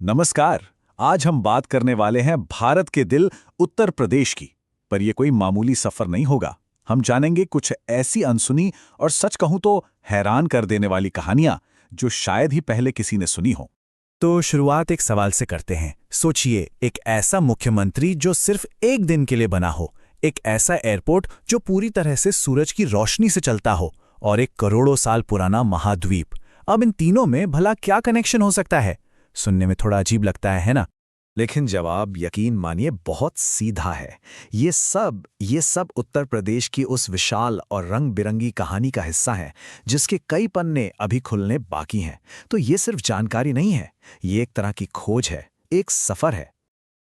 नमस्कार। आज हम बात करने वाले हैं भारत के दिल उत्तर प्रदेश की। पर यह कोई मामूली सफर नहीं होगा। हम जानेंगे कुछ ऐसी अनसुनी और सच कहूं तो हैरान कर देने वाली कहानियां जो शायद ही पहले किसी ने सुनी हो। तो शुरुआत एक सवाल से करते हैं। सोचिए, एक ऐसा मुख्यमंत्री जो सिर्फ एक दिन के लिए बना हो, एक ऐसा एयरपोर्ट जो पूरी तरह से सूरज की रोशनी से चलता हो, और एक करोड़ों साल पुराना महाद्वीप। अब इन तीनों में भला क्या कनेक्शन हो सकता है? सुनने में थोड़ा अजीब लगता है ना? लेकिन जवाब, यकीन मानिए, बहुत सीधा है। ये सब उत्तर प्रदेश की उस विशाल और रंग बिरंगी कहानी का हिस्सा है जिसके कई पन्ने अभी खुलने बाकी हैं। तो ये सिर्फ जानकारी नहीं है, ये एक तरह की खोज है, एक सफर है।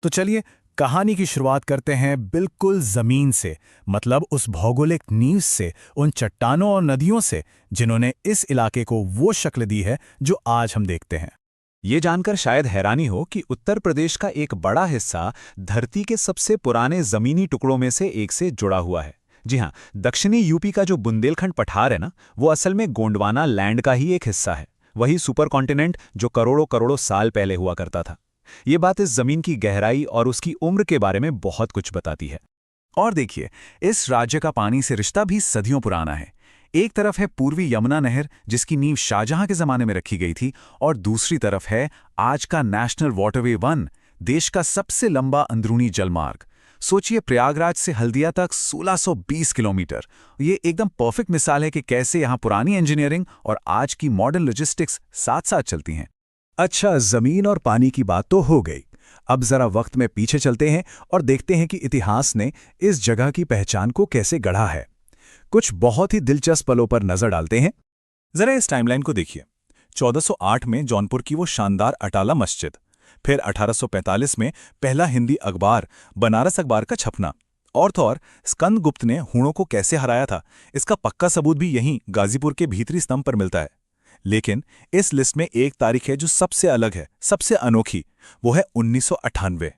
तो चलिए कहानी की शुरुआत करते हैं बिल्कुल जमीन से, मतलब उस भौगोलिक नींव से, उन चट्टानों और नदियों से जिन्होंने इस इलाके को वो शक्ल दी है जो आज हम देखते हैं। ये जानकर शायद हैरानी हो कि उत्तर प्रदेश का एक बड़ा हिस्सा धरती के सबसे पुराने जमीनी टुकड़ों में से एक से जुड़ा हुआ है। जी हाँ, दक्षिणी यूपी का जो बुंदेलखंड पठार है ना, वो असल में गोंडवाना लैंड का ही एक हिस्सा है। वही सुपर कॉन्टिनेंट जो करोड़ों करोड़ों साल पहले हुआ करता था। ये बात इस जमीन की गहराई और उसकी उम्र के बारे में बहुत कुछ बताती है। और देखिए, इस राज्य का पानी से रिश्ता भी सदियों पुराना है। एक तरफ है पूर्वी यमुना नहर जिसकी नींव शाहजहां के जमाने में रखी गई थी, और दूसरी तरफ है आज का नेशनल वाटरवे 1, देश का सबसे लंबा अंदरूनी जलमार्ग। सोचिए, प्रयागराज से हल्दिया तक 1620 किलोमीटर। ये एकदम परफेक्ट मिसाल है कि कैसे यहाँ पुरानी इंजीनियरिंग और आज की मॉडर्न लॉजिस्टिक्स साथ साथ चलती हैं। अच्छा, जमीन और पानी की बात तो हो गई। अब जरा वक्त में पीछे चलते हैं और देखते हैं कि इतिहास ने इस जगह की पहचान को कैसे गढ़ा है। कुछ बहुत ही दिलचस्प पलों पर नजर डालते हैं। जरा इस टाइमलाइन को देखिए। 1408 में जौनपुर की वो शानदार अटाला मस्जिद, फिर 1845 में पहला हिंदी अखबार बनारस अखबार का छपना, और तो और स्कंदगुप्त ने हूणों को कैसे हराया था, इसका पक्का सबूत भी यहीं गाजीपुर के भीतरी स्तंभ पर मिलता है। लेकिन इस लिस्ट में एक तारीख है जो सबसे अलग है, सबसे अनोखी। वो है 1998।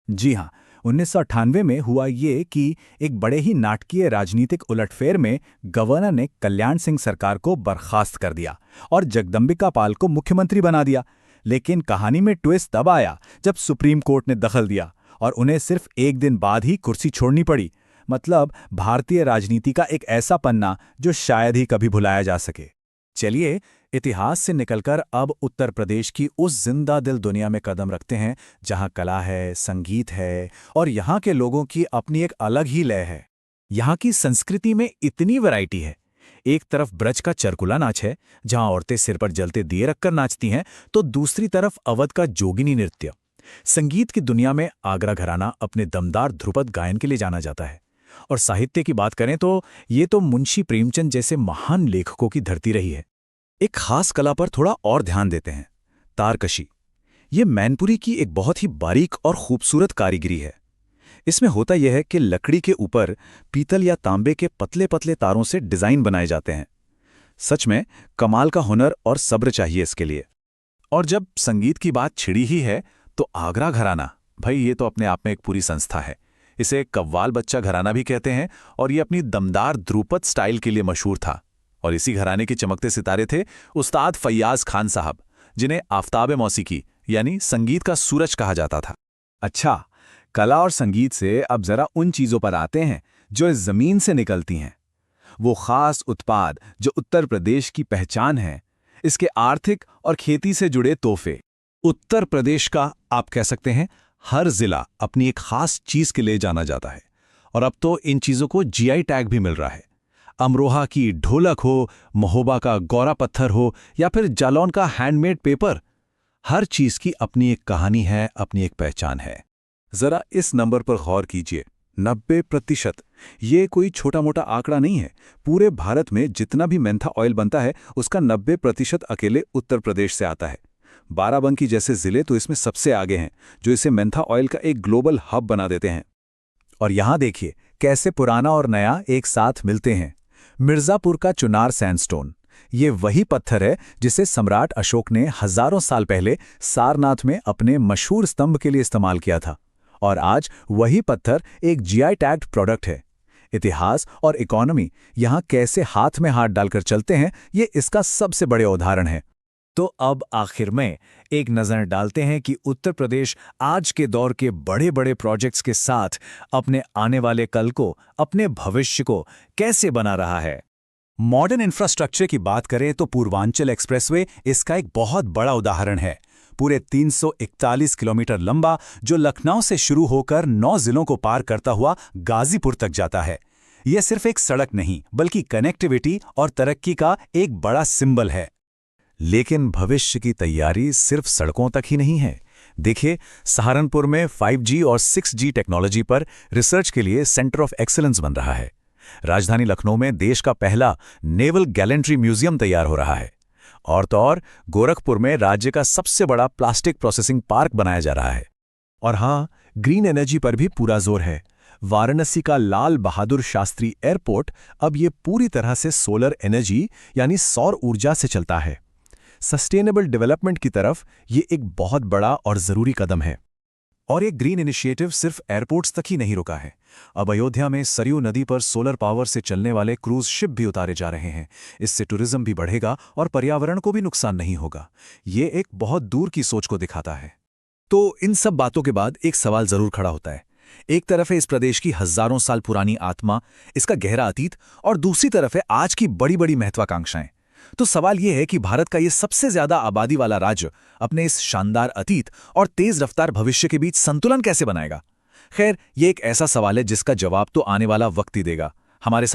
जी हाँ, 1998 में हुआ ये कि एक बड़े ही नाटकीय राजनीतिक उलटफेर में गवर्नर ने कल्याण सिंह सरकार को बर्खास्त कर दिया और जगदंबिका पाल को मुख्यमंत्री बना दिया। लेकिन कहानी में ट्विस्ट तब आया जब सुप्रीम कोर्ट ने दखल दिया और उन्हें सिर्फ एक दिन बाद ही कुर्सी छोड़नी पड़ी। मतलब भारतीय राजनीति का एक ऐसा पन्ना जो शायद ही कभी भुलाया जा सके। चलिए, इतिहास से निकलकर अब उत्तर प्रदेश की उस जिंदा दिल दुनिया में कदम रखते हैं जहां कला है, संगीत है, और यहाँ के लोगों की अपनी एक अलग ही लय है। यहाँ की संस्कृति में इतनी वैरायटी है। एक तरफ ब्रज का चरकुला नाच है जहां औरतें सिर पर जलते दिए रखकर नाचती हैं, तो दूसरी तरफ अवध का जोगिनी नृत्य। संगीत की दुनिया में आगरा घराना अपने दमदार ध्रुपद गायन के लिए जाना जाता है। और साहित्य की बात करें तो ये तो मुंशी प्रेमचंद जैसे महान लेखकों की धरती रही है। एक खास कला पर थोड़ा और ध्यान देते हैं, तारकशी। ये मैनपुरी की एक बहुत ही बारीक और खूबसूरत कारीगरी है। इसमें होता यह है कि लकड़ी के ऊपर पीतल या तांबे के पतले पतले तारों से डिजाइन बनाए जाते हैं। सच में कमाल का हुनर और सब्र चाहिए इसके लिए। और जब संगीत की बात छिड़ी ही है तो आगरा घराना, भाई ये तो अपने आप में एक पूरी संस्था है। इसे कव्वाल बच्चा घराना भी कहते हैं और ये अपनी दमदार ध्रुपद स्टाइल के लिए मशहूर था। और इसी घराने के चमकते सितारे थे उस्ताद फैयाज खान साहब, जिन्हें आफताब मौसीकी यानी संगीत का सूरज कहा जाता था। अच्छा, कला और संगीत से अब जरा उन चीजों पर आते हैं जो इस जमीन से निकलती हैं। वो खास उत्पाद जो उत्तर प्रदेश की पहचान है, इसके आर्थिक और खेती से जुड़े तोहफे। उत्तर प्रदेश का आप कह सकते हैं हर जिला अपनी एक खास चीज के लिए जाना जाता है, और अब तो इन चीजों को जीआई टैग भी मिल रहा है। अमरोहा की ढोलक हो, महोबा का गौरा पत्थर हो, या फिर जालौन का हैंडमेड पेपर, हर चीज की अपनी एक कहानी है, अपनी एक पहचान है। जरा इस नंबर पर गौर कीजिए, 90%। ये कोई छोटा मोटा आंकड़ा नहीं है। पूरे भारत में जितना भी मेंथा ऑयल बनता है उसका 90% अकेले उत्तर प्रदेश से आता है। बाराबंकी जैसे जिले तो इसमें सबसे आगे हैं, जो इसे मेंथा ऑयल का एक ग्लोबल हब बना देते हैं। और यहां देखिए कैसे पुराना और नया एक साथ मिलते हैं। मिर्जापुर का चुनार सैंडस्टोन, ये वही पत्थर है जिसे सम्राट अशोक ने हजारों साल पहले सारनाथ में अपने मशहूर स्तंभ के लिए इस्तेमाल किया था, और आज वही पत्थर एक जीआई टैग्ड प्रोडक्ट है। इतिहास और इकोनॉमी यहाँ कैसे हाथ में हाथ डालकर चलते हैं, ये इसका सबसे बड़े उदाहरण है। तो अब आखिर में एक नजर डालते हैं कि उत्तर प्रदेश आज के दौर के बड़े बड़े प्रोजेक्ट्स के साथ अपने आने वाले कल को, अपने भविष्य को कैसे बना रहा है। मॉडर्न इंफ्रास्ट्रक्चर की बात करें तो पूर्वांचल एक्सप्रेसवे इसका एक बहुत बड़ा उदाहरण है। पूरे 341 किलोमीटर लंबा, जो लखनऊ से शुरू होकर 9 जिलों को पार करता हुआ गाजीपुर तक जाता है। यह सिर्फ एक सड़क नहीं, बल्कि कनेक्टिविटी और तरक्की का एक बड़ा सिंबल है। लेकिन भविष्य की तैयारी सिर्फ सड़कों तक ही नहीं है। देखिए, सहारनपुर में 5G और 6G टेक्नोलॉजी पर रिसर्च के लिए सेंटर ऑफ एक्सीलेंस बन रहा है। राजधानी लखनऊ में देश का पहला नेवल गैलेंट्री म्यूजियम तैयार हो रहा है। और तो और गोरखपुर में राज्य का सबसे बड़ा प्लास्टिक प्रोसेसिंग पार्क बनाया जा रहा है। और हाँ, ग्रीन एनर्जी पर भी पूरा जोर है। वाराणसी का लाल बहादुर शास्त्री एयरपोर्ट अब ये पूरी तरह से सोलर एनर्जी यानी सौर ऊर्जा से चलता है। सस्टेनेबल डेवलपमेंट की तरफ ये एक बहुत बड़ा और जरूरी कदम है। और ये ग्रीन इनिशिएटिव सिर्फ एयरपोर्ट्स तक ही नहीं रुका है। अब अयोध्या में सरयू नदी पर सोलर पावर से चलने वाले क्रूज शिप भी उतारे जा रहे हैं। इससे टूरिज्म भी बढ़ेगा और पर्यावरण को भी नुकसान नहीं होगा। ये एक बहुत दूर की सोच को दिखाता है। तो इन सब बातों के बाद एक सवाल जरूर खड़ा होता है। एक तरफ है इस प्रदेश की हजारों साल पुरानी आत्मा, इसका गहरा अतीत, और दूसरी तरफ है आज की बड़ी बड़ी महत्वाकांक्षाएं। तो सवाल यह है कि भारत का ये सबसे ज्यादा आबादी वाला राज्य अपने इस शानदार अतीत और तेज रफ्तार भविष्य के बीच संतुलन कैसे बनाएगा। खैर, ये एक ऐसा सवाल है जिसका जवाब तो आने वाला वक्त ही देगा। हमारे साथ